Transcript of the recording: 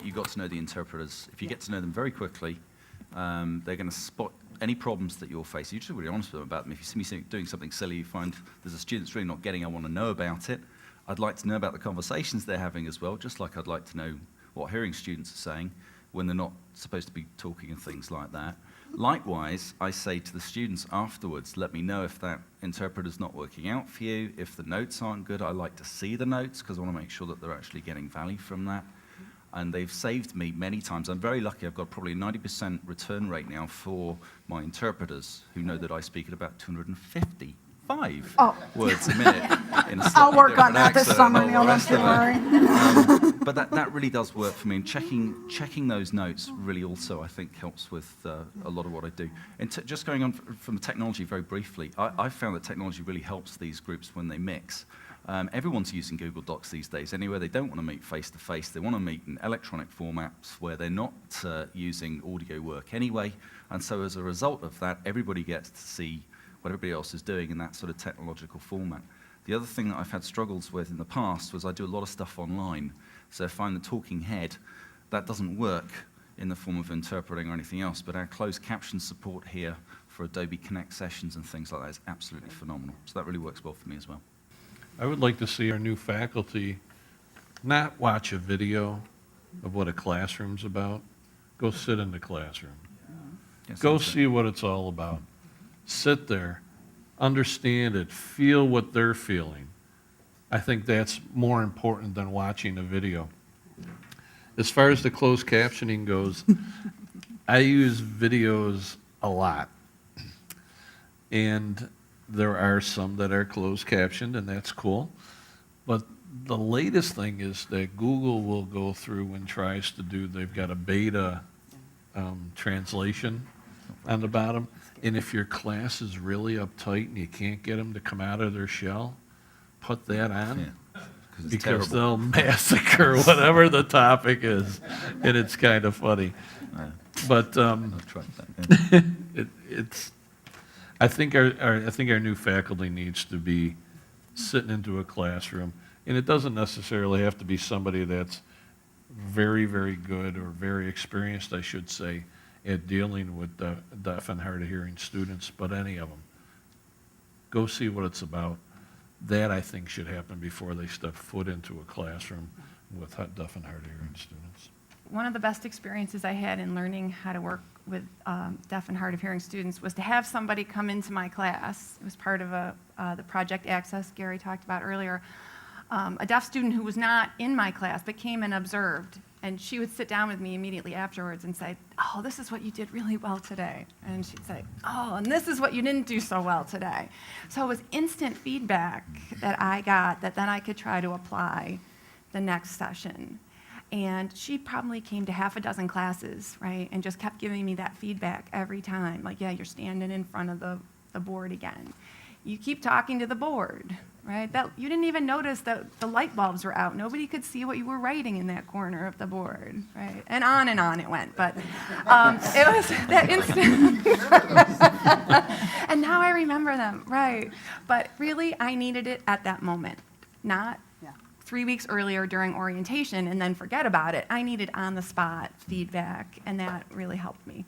You got to know the interpreters. If you get to know them very quickly, they're going to spot any problems that you're facing. You're just really honest with them about them. If you see me doing something silly, you find there's a student that's really not getting, I want to know about it. I'd like to know about the conversations they're having as well, just like I'd like to know what hearing students are saying when they're not supposed to be talking and things like that. Likewise, I say to the students afterwards, let me know if that interpreter's not working out for you. If the notes aren't good, I like to see the notes because I want to make sure that they're actually getting value from that. And they've saved me many times. I'm very lucky. I've got probably a 90% return rate now for my interpreters who know that I speak at about 255 words a minute. In a I'll work on different that this accent summer, and all Neil, the don't rest you of it. worry. But that really does work for me. And checking those notes really also, I think, helps with a lot of what I do. And just going on from the technology very briefly, I've found that technology really helps these groups when they mix. Everyone's using Google Docs these days anyway. They don't want to meet face-to-face. They want to meet in electronic formats where they're not using audio work anyway. And so as a result of that, everybody gets to see what everybody else is doing in that sort of technological format. The other thing that I've had struggles with in the past was I do a lot of stuff online. So if I'm the talking head, that doesn't work in the form of interpreting or anything else. But our closed caption support here for Adobe Connect sessions and things like that is absolutely phenomenal. So that really works well for me as well. I would like to see our new faculty not watch a video of what a classroom's about. Go sit in the classroom. Yes, Go that's it. see what it's all about. Sit there, understand it, feel what they're feeling. I think that's more important than watching a video. As far as the closed captioning goes, I use videos a lot. And there are some that are closed captioned, and that's cool. But the latest thing is that Google will go through and tries to do, they've got a beta translation on the bottom. And if your class is really uptight and you can't get them to come out of their shell, put that on. Yeah. It's Because terrible. they'll massacre whatever the topic is, and it's kind of funny. But I've tried that. Yeah. it's. I think our new faculty needs to be sitting into a classroom, and it doesn't necessarily have to be somebody that's very, very good or very experienced, I should say, at dealing with deaf and hard of hearing students, but any of them. Go see what it's about. That, I think, should happen before they step foot into a classroom with deaf and hard of hearing students. One of the best experiences I had in learning how to work with deaf and hard of hearing students was to have somebody come into my class. It was part of the Project Access Gary talked about earlier. A deaf student who was not in my class but came and observed, and she would sit down with me immediately afterwards and say, oh, this is what you did really well today. And she'd say, oh, and this is what you didn't do so well today. So it was instant feedback that I got that then I could try to apply the next session. And she probably came to half a dozen classes, right, and just kept giving me that feedback every time. Like, yeah, you're standing in front of the board again. You keep talking to the board, right? That you didn't even notice that the light bulbs were out. Nobody could see what you were writing in that corner of the board, right? And on it went. But it was that instant. And now I remember them, right? But really, I needed it at that moment, not 3 weeks earlier during orientation and then forget about it. I needed on-the-spot feedback, and that really helped me.